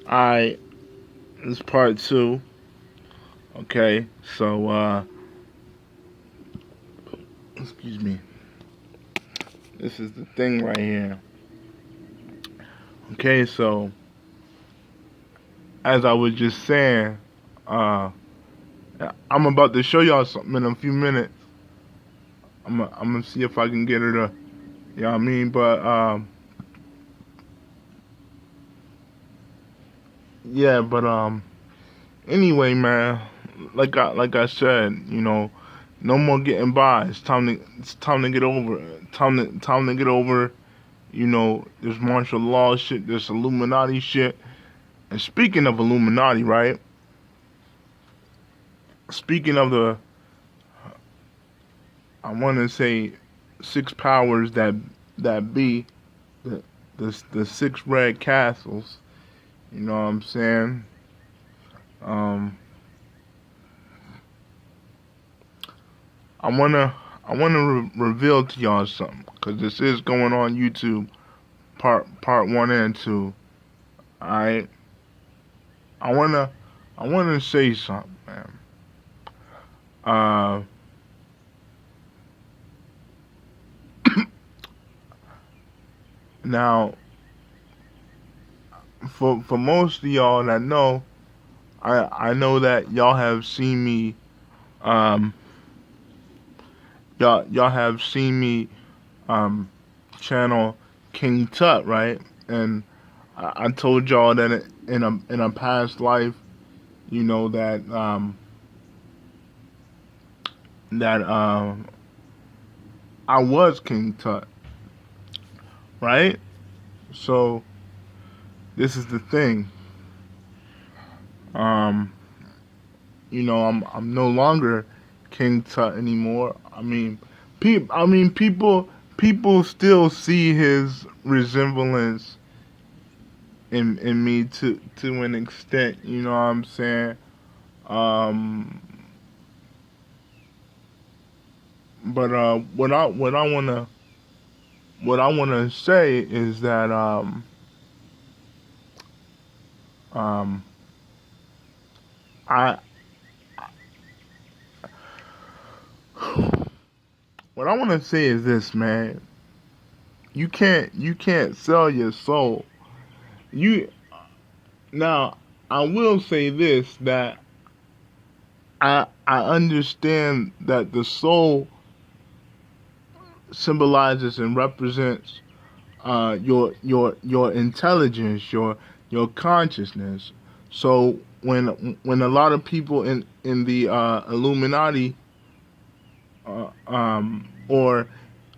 Alright, this is part two. Okay, so excuse me. This is the thing right here. Okay, so as I was just saying, uh I'm about to show y'all something in a few minutes. I'm gonna see if I can get her to, you know what I mean? But yeah, but anyway, man, like I said, no more getting by. It's time to get over. Time to get over. There's martial law shit. There's Illuminati shit. And speaking of Illuminati, right? Speaking of I want to say six powers that be the the six red castles. You know what I'm saying? Um, I wanna reveal to y'all something because this is going on YouTube, part one and two. Alright, I wanna I wanna say something, man. Uh, now for most of y'all that know, I know that y'all have seen me. Um, y'all have seen me channel King Tut, right? And I told y'all that in a past life, that I was King Tut, right? So this is the thing. Um, I'm no longer King Tut anymore. People still see his resemblance in me to an extent. You know what I'm saying? Um, but what I wanna say is that um I what I wanna say is this, man. You can't sell your soul. You Now, I will say this, that I understand that the soul symbolizes and represents your intelligence, your consciousness. So when a lot of people in the Illuminati, or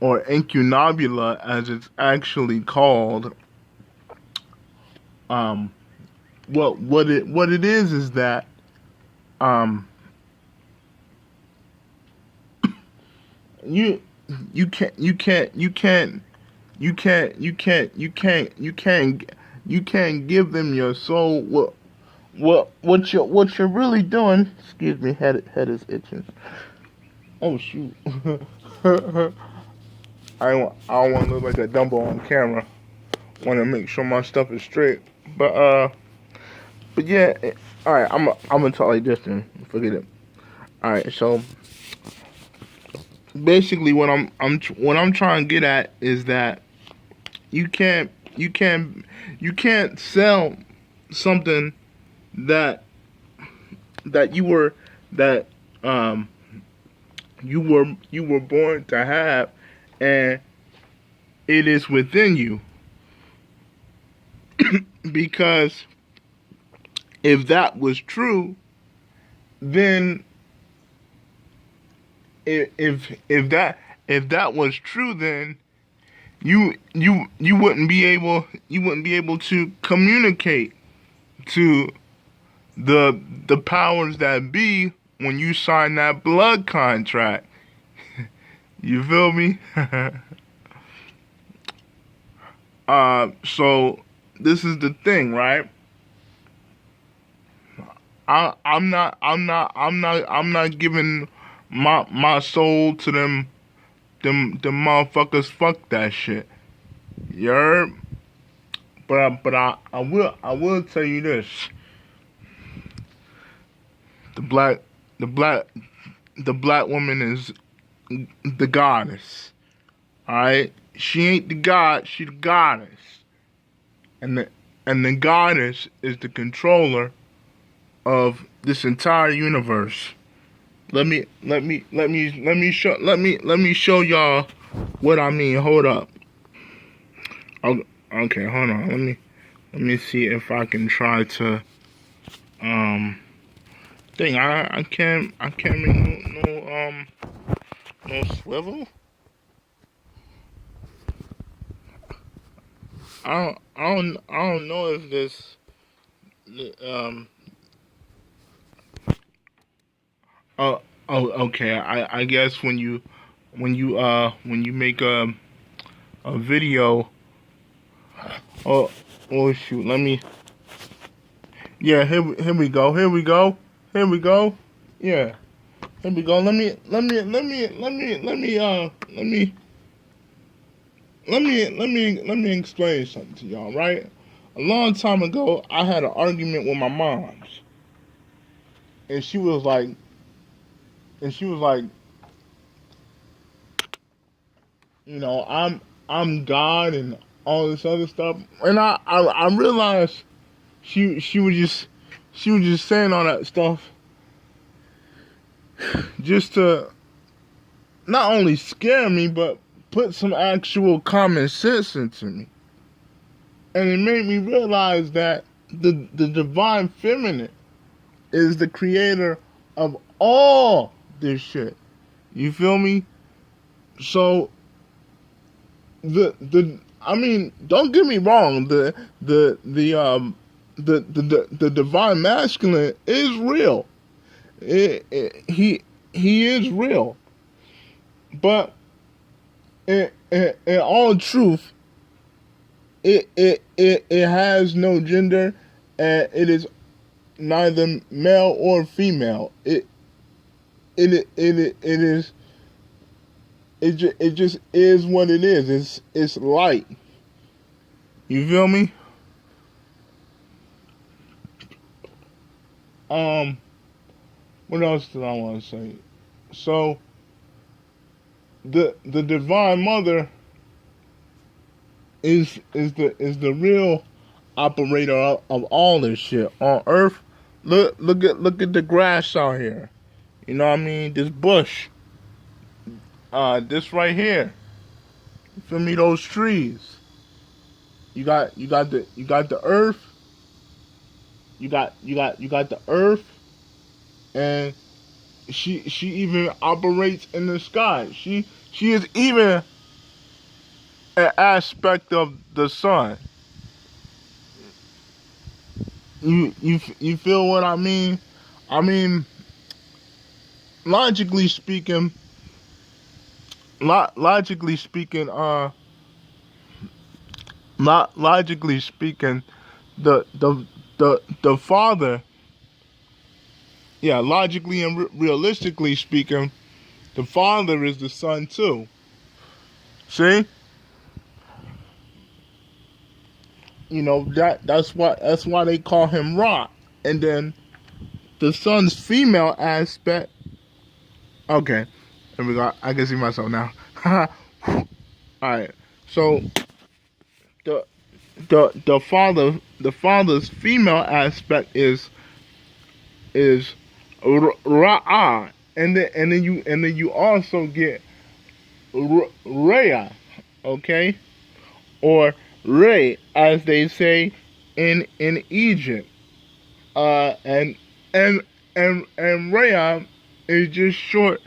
incunabula as it's actually called, um, what it is that um, you you can't you can't you can't you can't you can't you can't you can't you can't give them your soul. What you're really doing? Excuse me, head is itching. Oh shoot. I don't want to look like a Dumbo on camera. Want to make sure my stuff is straight. But yeah. All right. I'm gonna talk like this then. Forget it. All right. So basically, what I'm trying to get at is that you can't you can't you can't sell something that that you were that you were born to have, and it is within you. Because if that was true, then if that was true, then you wouldn't be able to communicate to the powers that be when you sign that blood contract. You feel me? So this is the thing, right? I'm not giving my soul to them motherfuckers. Fuck that shit. You heard? I will tell you this: the black the black the black woman is the goddess. All right, she ain't the god; she the goddess, and the goddess is the controller of this entire universe. Let me show y'all what I mean. Hold up. Oh, okay, hold on. Let me see if I can try to thing. I can't make no swivel. I don't know if this um oh okay. I guess when you make a video. Oh, oh shoot, let me. Yeah, here we go. Yeah, here we go. Let me explain something to y'all. Right, a long time ago, I had an argument with my mom, and she was like, I'm God and all this other stuff, and I realized she was just saying all that stuff just to not only scare me but put some actual common sense into me. And it made me realize that the divine feminine is the creator of all this shit. You feel me? So the I mean, don't get me wrong, the divine masculine is real. He is real. But in all truth, it has no gender, and it is neither male or female. It just is what it is. It's light. You feel me? What else did I want to say? So the divine mother is the real operator of all this shit on earth. Look at the grass out here. You know what I mean? This bush. This right here. You feel me? Those trees. You got the earth. You got the earth, and she even operates in the sky. She is even an aspect of the sun. You feel what I mean? I mean, logically speaking, logically speaking, logically speaking, the father, yeah, logically and realistically speaking, the father is the son too. See, that's why they call him Ra. And then the son's female aspect. Okay, here we go. I can see myself now. All right, so the the father's female aspect is Ra'ah, and then you also get Rhea, okay, or Ray as they say in Egypt, and Rhea is just short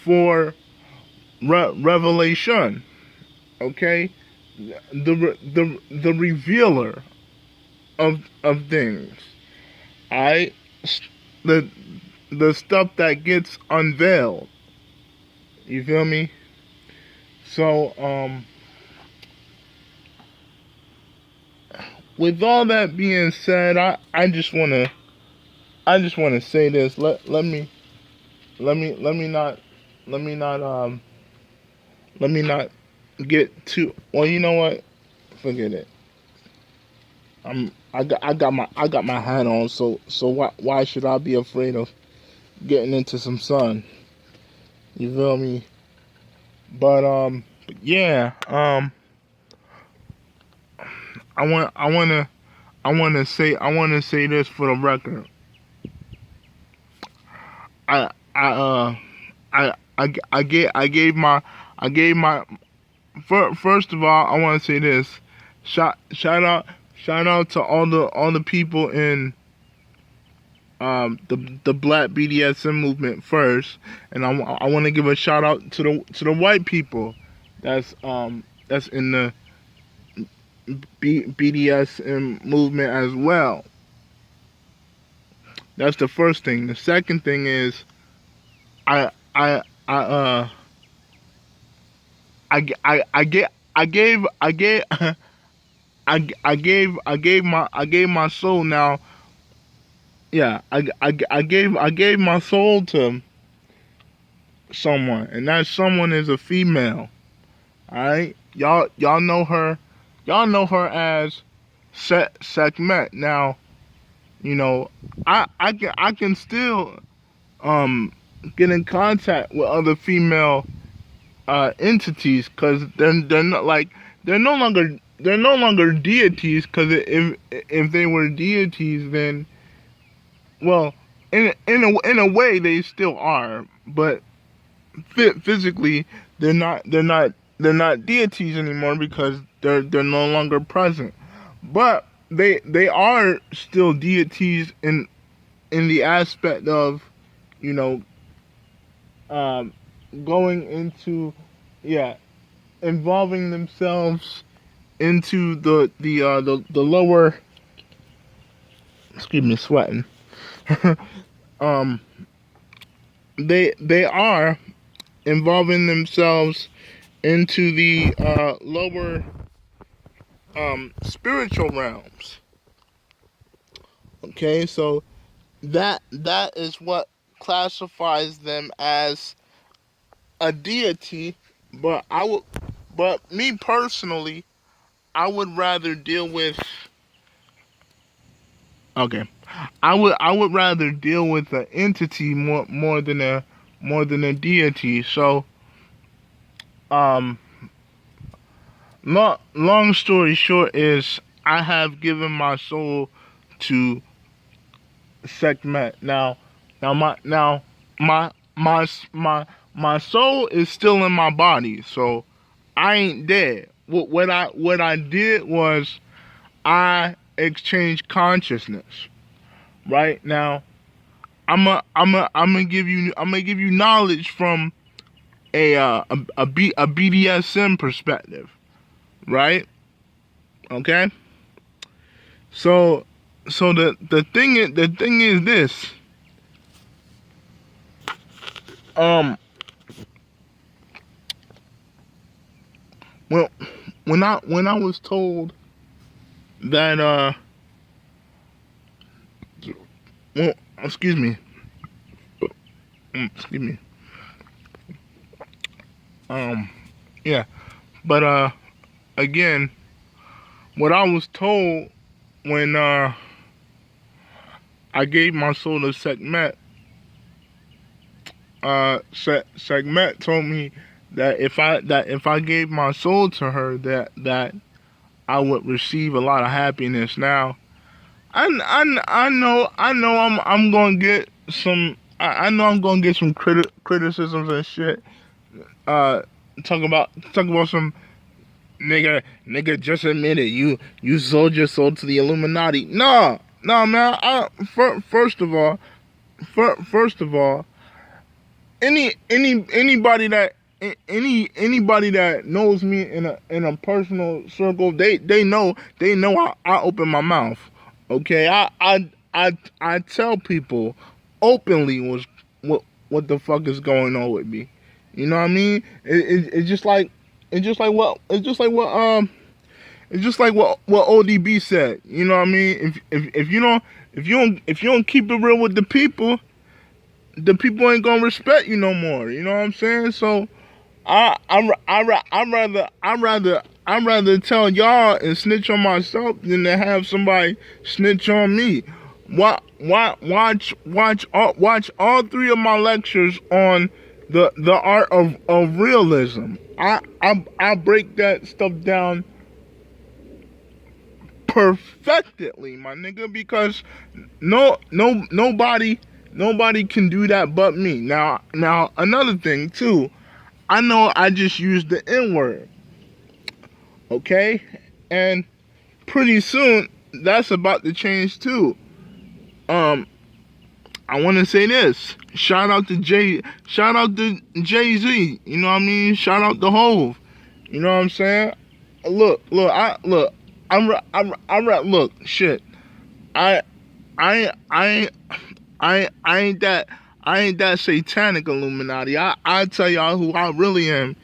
for revelation, okay, the revealer of things. I the the stuff that gets unveiled. You feel me? So with all that being said, I just wanna say this. Let me not get too. Well, you know what? Forget it. I got my hat on, so why should I be afraid of getting into some sun? You feel me? But yeah, I wanna say this for the record. I I gave my I gave my first of all, I want to say this. Shout out to all the people in the Black BDSM movement first, and I want to give a shout out to the white people that's in the BDSM movement as well. That's the first thing. The second thing is I I I uh I gave I gave my soul now. Yeah, I gave my soul to someone, and that someone is a female. All right, y'all know her as Sekhmet. Now, you know, I can still get in contact with other female entities because they're not like they're no longer deities, because if they were deities, then well, in a way they still are, but physically they're not deities anymore because they're no longer present. But they are still deities in the aspect of, you know, going into, yeah, involving themselves into the lower, excuse me, sweating. um they are involving themselves into the lower spiritual realms. Okay, so that is what classifies them as a deity. But me personally, I would rather deal with, okay, I would rather deal with an entity more than a deity. So um long story short is I have given my soul to Sekhmet. My soul is still in my body, so I ain't dead. What I did was I exchanged consciousness. Right now, I'm gonna give you knowledge from a BDSM perspective, right? Okay. So the thing is this. Um, well, when I was told that well, excuse me, excuse me, yeah, but again, what I was told when I gave my soul to Sekhmet, Sekhmet told me that if I gave my soul to her, that I would receive a lot of happiness. Now, I know I'm gonna get some. I know I'm gonna get some criticisms and shit. Uh, talk about some nigga. Just admit it. You sold your soul to the Illuminati. No, man. First of all, first of all, anybody that anybody that knows me in a personal circle, they know I open my mouth. Okay, I tell people openly what the fuck is going on with me. You know what I mean? It's just like it's just like what ODB said. You know what I mean? If you don't keep it real with the people ain't gonna respect you no more. You know what I'm saying? So I I'd rather tell y'all and snitch on myself than to have somebody snitch on me. Watch all three of my lectures on the art of realism. I break that stuff down perfectly, my nigga, because nobody can do that but me. Now another thing too, I know I just used the N word, okay, and pretty soon that's about to change too. I want to say this. Shout out to Jay Z. You know what I mean? Shout out to Hove. You know what I'm saying? Look. Look. Shit. I ain't that satanic Illuminati. I tell y'all who I really am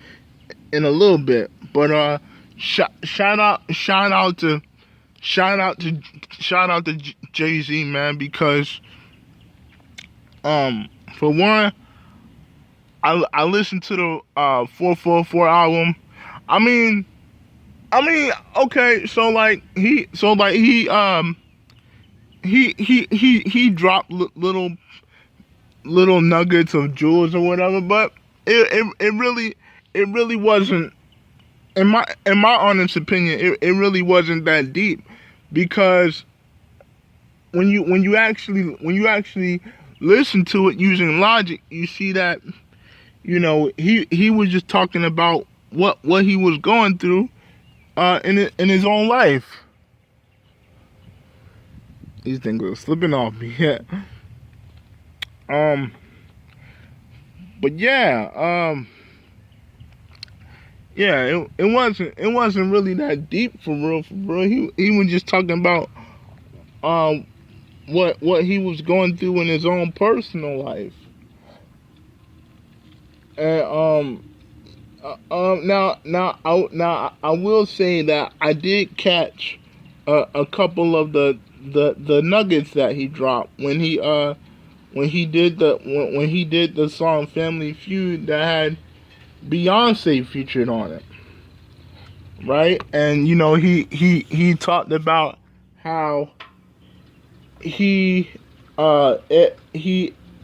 in a little bit. But shout out to Jay Z, man, because for one, I listened to the 444 album. I mean, okay, so he dropped little nuggets of jewels or whatever, but it really wasn't, in my honest opinion, it really wasn't that deep, because when you actually listen to it using logic, you see that, you know, he was just talking about what he was going through in his own life. These things are slipping off me. Yeah. But yeah, yeah, it wasn't really that deep for real. He was just talking about what he was going through in his own personal life. And now I will say that I did catch a couple of the nuggets that he dropped when he did the song Family Feud that had Beyonce featured on it, right? And you know, he talked about how he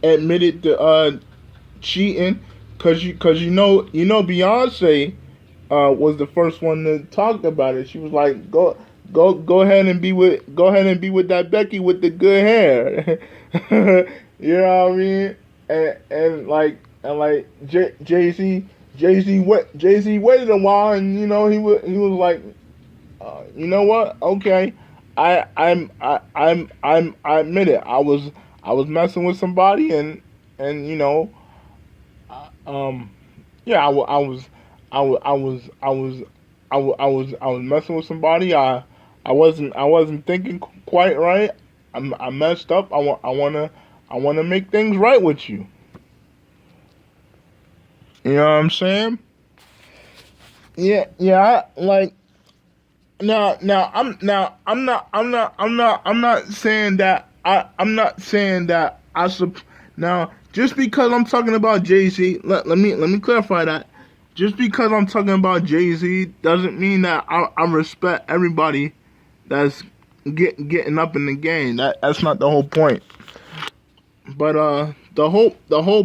admitted to cheating, cause you know Beyonce was the first one to talk about it. She was like, go ahead and be with that Becky with the good hair. You know what I mean? And like Jay-Z waited a while, and you know he was like, you know what? Okay, I admit it. I was messing with somebody, and you know, yeah, I was messing with somebody. I wasn't thinking quite right. I messed up. I wanna make things right with you. You know what I'm saying? Yeah, like now I'm not saying that now, just because I'm talking about Jay-Z, let me clarify that. Just because I'm talking about Jay-Z doesn't mean that I respect everybody that's getting up in the game. That's not the whole point. But the whole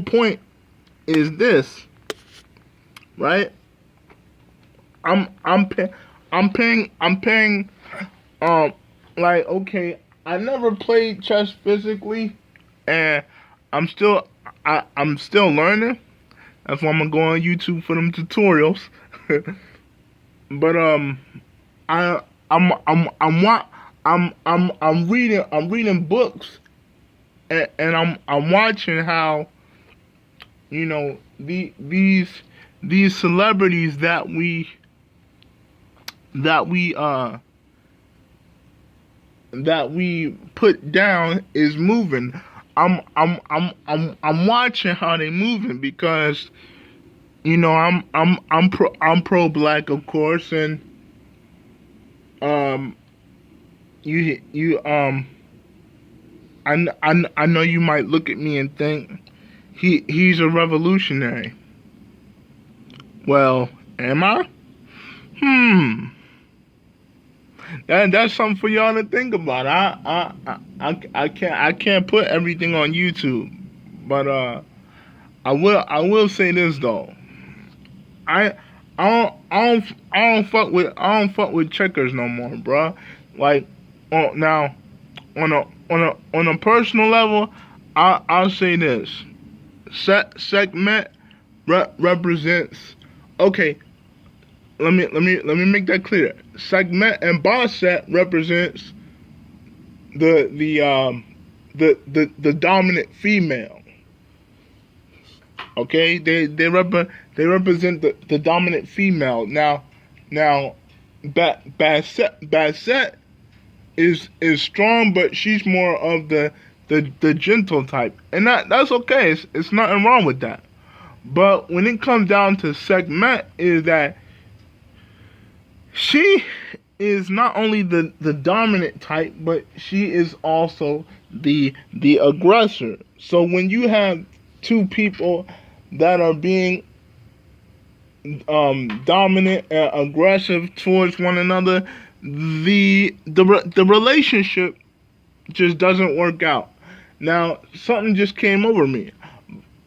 point is this, right? I'm paying like, okay, I never played chess physically, and I'm still learning. That's why I'm gonna go on YouTube for them tutorials. But I'm reading books, and I'm watching how, you know, these celebrities that we put down is moving. I'm watching how they moving, because you know I'm pro black, of course, and I know you might look at me and think he's a revolutionary. Well, am I? Hmm. That's something for y'all to think about. I can't put everything on YouTube, but I will say this though. I I don't fuck with checkers no more, bruh. Like, now on a personal level, I'll say this: segment represents. Okay, let me make that clear. Segment and boss set represents the dominant female. Okay, they represent the dominant female. Now, Bassett is strong, but she's more of the gentle type, and that's okay. It's nothing wrong with that. But when it comes down to segment, is that she is not only the dominant type, but she is also the aggressor. So when you have two people that are being dominant and aggressive towards one another, the relationship just doesn't work out. Now, something just came over me.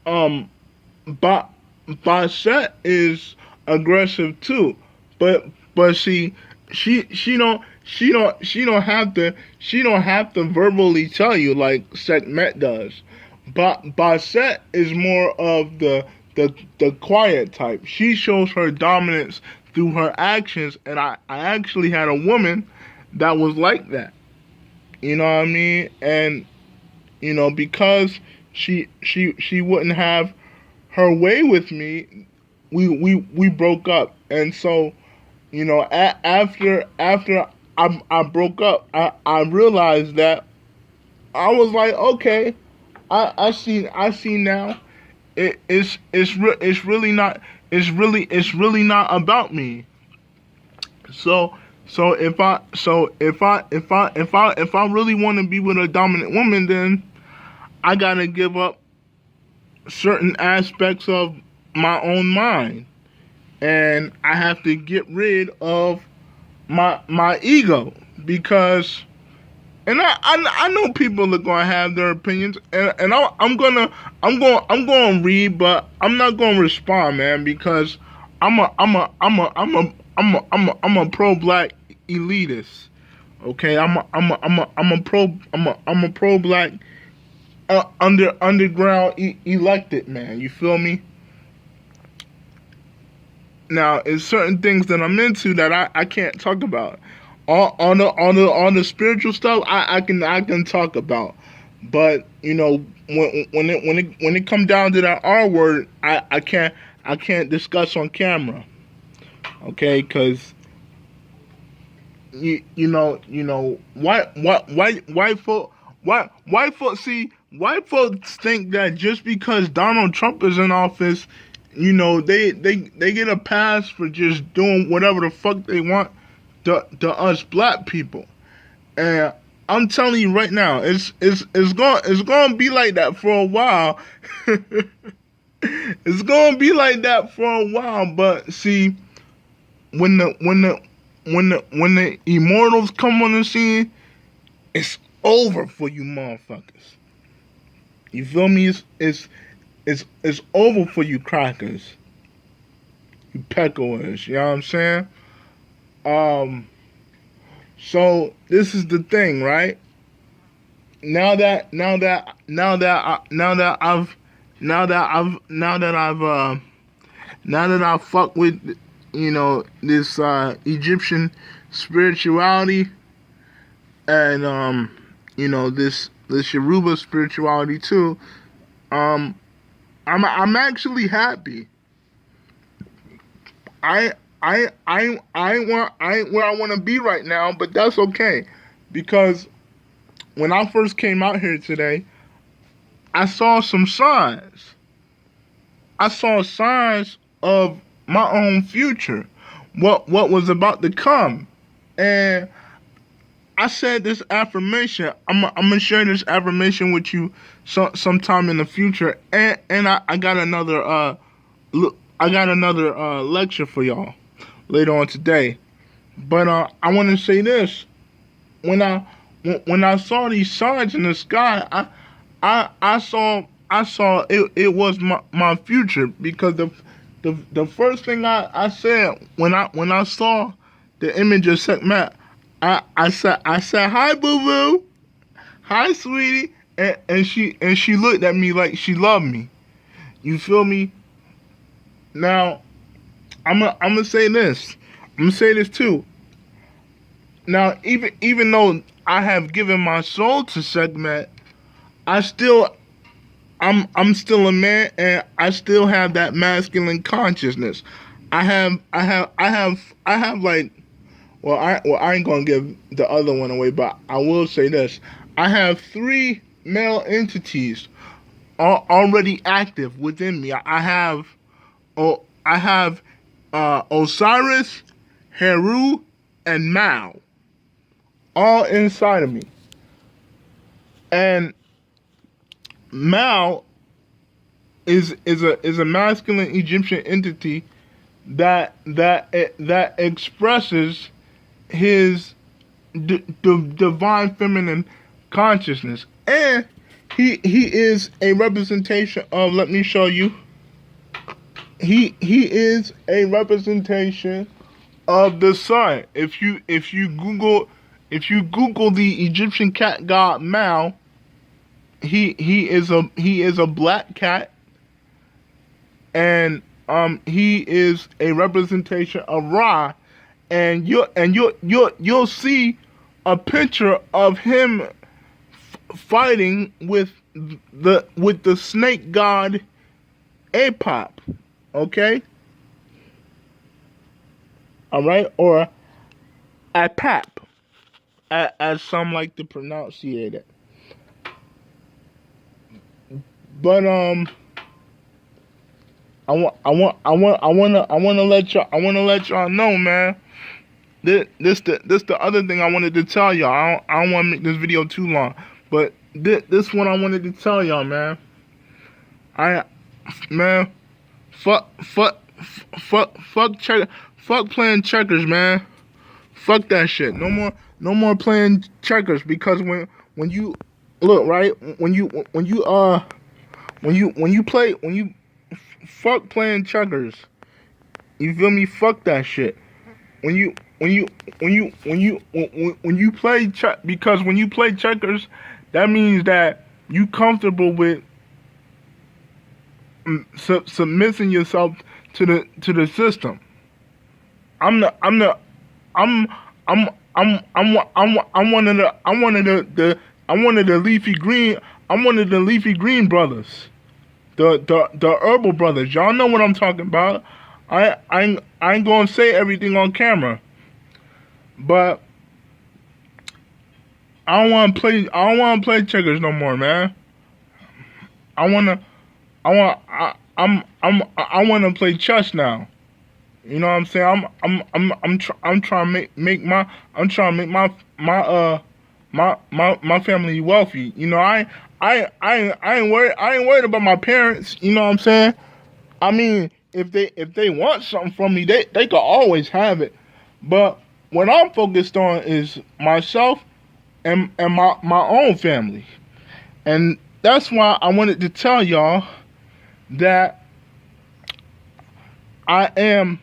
Um, Basset is aggressive too, but see, she don't have to verbally tell you like Sekhmet does. But Basset is more of the quiet type. She shows her dominance through her actions, and I actually had a woman that was like that. You know what I mean? And because she wouldn't have her way with me, we broke up. And so, after I broke up, I realized that I was like, okay, I see now. It's really not about me. So if I really want to be with a dominant woman, then I gotta give up certain aspects of my own mind, and I have to get rid of my ego, because, and I know people are gonna have their opinions, and I'm gonna read, but I'm not gonna respond, man, because I'm a pro black elitist. Okay, I'm a pro black underground elected man. You feel me? Now, it's certain things that I'm into that I can't talk about. On the spiritual stuff, I can talk about, but when it come down to that R word, I can't discuss on camera. Okay, because white folk, white folks think that just because Donald Trump is in office, they get a pass for just doing whatever the fuck they want to us black people. And I'm telling you right now, it's gonna be like that for a while. It's gonna be like that for a while. But see, when the immortals come on the scene, it's over for you motherfuckers. You feel me? It's over for you crackers. You peckers, you know what I'm saying? So this is the thing, right? Now that I've fucked with this Egyptian spirituality, and this Yoruba spirituality too, I'm actually happy. I ain't where I want to be right now, but that's okay, because when I first came out here today, I saw some signs. I saw signs of my own future, what was about to come, and I said this affirmation. I'm gonna share this affirmation with you sometime in the future, and I got another lecture for y'all. later on today. But I want to say this: when I saw these signs in the sky, I saw it was my future, because the first thing I said when I saw the image of Sekhmet, I said hi, boo boo, hi, sweetie, and she looked at me like she loved me. You feel me? Now I'm gonna say this. I'm gonna say this too. Now, even though I have given my soul to Sekhmet, I still I'm still a man, and I still have that masculine consciousness. I have like, well, I ain't gonna give the other one away, but I will say this: I have three male entities already active within me. I have Osiris, Heru, and Mao, all inside of me. And Mao is a masculine Egyptian entity that expresses his divine feminine consciousness, and he is a representation of. Let me show you. He is a representation of the sun. If you Google the Egyptian cat god Mao, he is a black cat, and he is a representation of Ra, and you'll see a picture of him fighting with the snake god Apop. Okay, all right, or Apap, as some like to pronunciate it. But I wanna let y'all know, man. This the other thing I wanted to tell y'all. I don't want to make this video too long, but this one I wanted to tell y'all, man. Man, fuck playing checkers, man. Fuck that shit. No more playing checkers, because when you look, right, when you fuck playing checkers. You feel me? Fuck that shit. When you play because when you play checkers, that means that you comfortable with submitting yourself to the system. I'm one of the leafy green. I'm one of the leafy green brothers. The herbal brothers. Y'all know what I'm talking about. I ain't gonna say everything on camera, but I don't wanna play checkers no more, man. I wanna play chess now. You know what I'm saying? I'm trying to make my family wealthy. You know, I ain't worried about my parents. You know what I'm saying? I mean, if they want something from me, they could always have it. But what I'm focused on is myself and my own family. And that's why I wanted to tell y'all that I am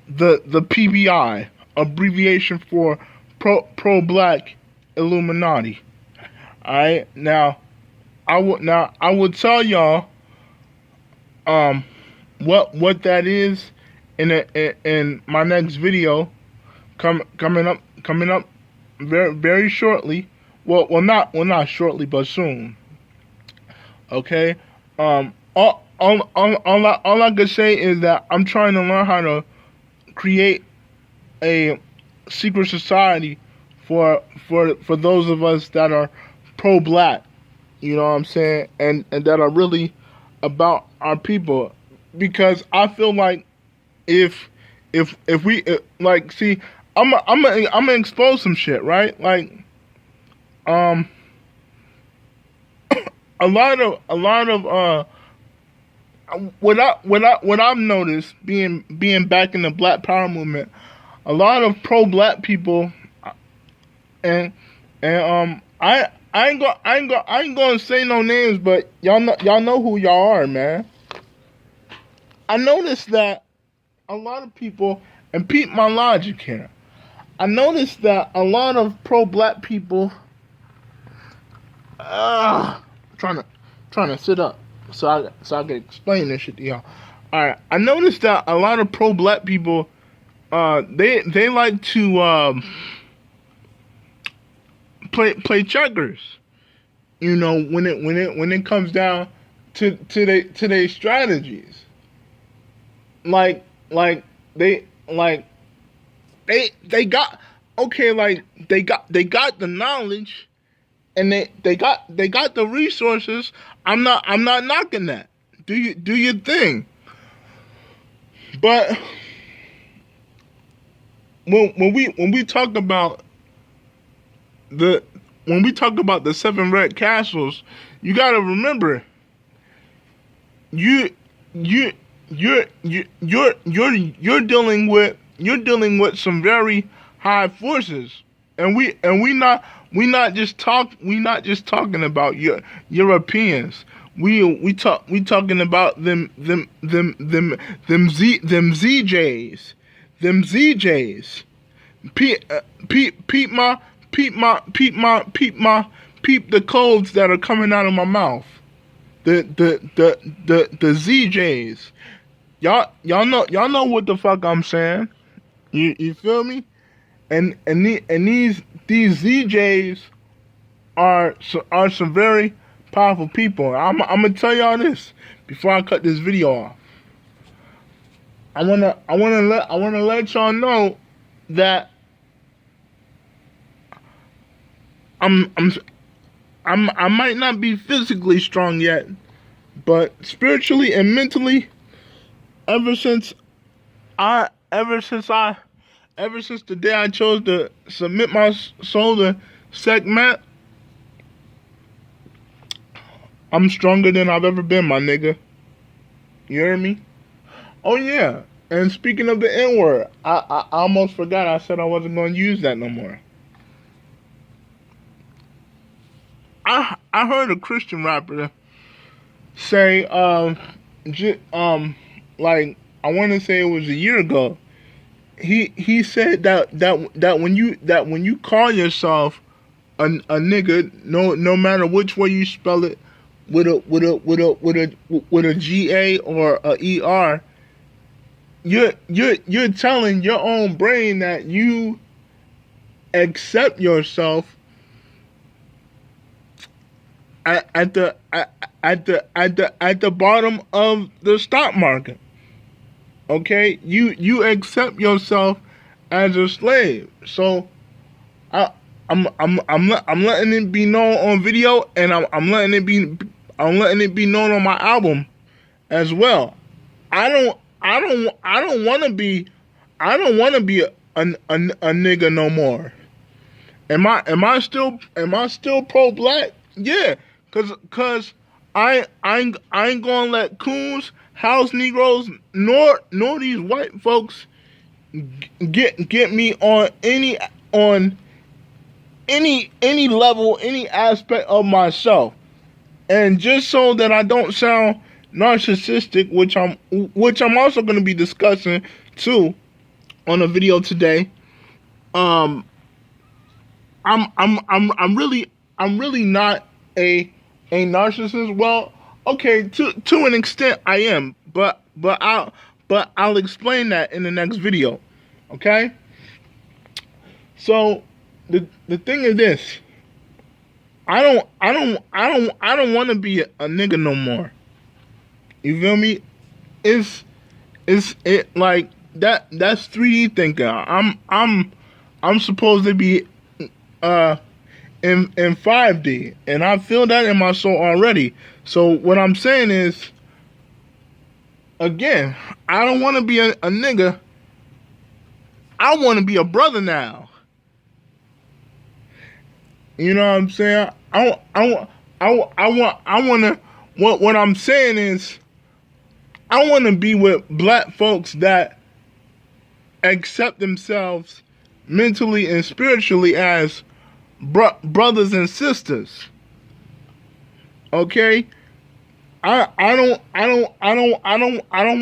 the PBI, abbreviation for pro black Illuminati. Alright, now I would tell y'all what that is in my next video coming up very shortly. Well not shortly, but soon. Okay. All I can say is that I'm trying to learn how to create a secret society for those of us that are pro-black, you know what I'm saying, and that are really about our people, because I feel like if we like, see, I'm gonna expose some shit, right? Like, a lot of what I've noticed being back in the Black Power movement, a lot of pro-black people, and I ain't gonna say no names, but y'all know who y'all are, man. I noticed that a lot of people, and peep my logic here. I noticed that a lot of pro-black people, trying to sit up so I can explain this shit to y'all. All right, I noticed that a lot of pro-black people, they like to play checkers. You know, when it comes down to their strategies, like they got, okay, like they got the knowledge, and they got the resources. I'm not knocking that. Do your thing. But when we talk about the seven red castles, you gotta remember, you're dealing with some very high forces, and we not just talking about Europeans. We talking about them ZJs. Peep the codes that are coming out of my mouth. The ZJs. Y'all know what the fuck I'm saying. You feel me? And these ZJs are some very powerful people. I'm gonna tell y'all this before I cut this video off. I wanna let y'all know that I might not be physically strong yet, but spiritually and mentally, ever since the day I chose to submit my soul to Sekhmet, I'm stronger than I've ever been, my nigga. You hear me? Oh yeah. And speaking of the N-word, I almost forgot. I said I wasn't going to use that no more. I heard a Christian rapper say, like, I want to say it was a year ago. He said that when you call yourself a nigga, no matter which way you spell it, with a GA or a ER, you're telling your own brain that you accept yourself at the bottom of the stock market. Okay, you accept yourself as a slave. So I'm letting it be known on video, and I'm letting it be known on my album as well. I don't want to be a nigga no more. Am I still pro black? Yeah, cause I ain't gonna let coons, house Negroes, nor these white folks get me on any level, any aspect of myself. And just so that I don't sound narcissistic, which I'm also going to be discussing too on a video today. I'm really not a narcissist. Well, okay, to an extent I am, but I'll explain that in the next video. Okay? So the thing is this. I don't want to be a nigga no more. You feel me? It's like that. That's 3D thinking. I'm supposed to be in 5D, and I feel that in my soul already. So what I'm saying is, again, I don't want to be a nigga. I want to be a brother now. You know what I'm saying? What I'm saying is, I want to be with black folks that accept themselves mentally and spiritually as brothers and sisters. Okay? I don't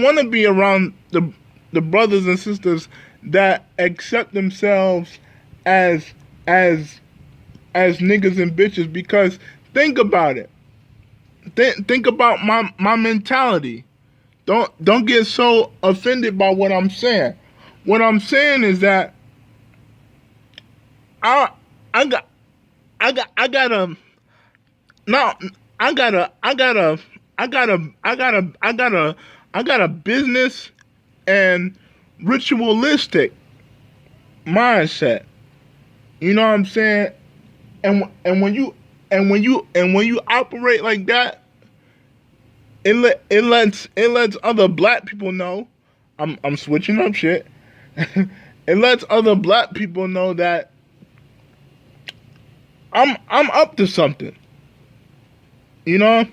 want to be around the brothers and sisters that accept themselves as as as niggas and bitches, because think about it. Think about my mentality. Don't get so offended by what I'm saying. What I'm saying is that I I got I gotta now I got a business and ritualistic mindset. You know what I'm saying? And when you operate like that, it lets other black people know. I'm switching up shit. It lets other black people know that I'm up to something. You know?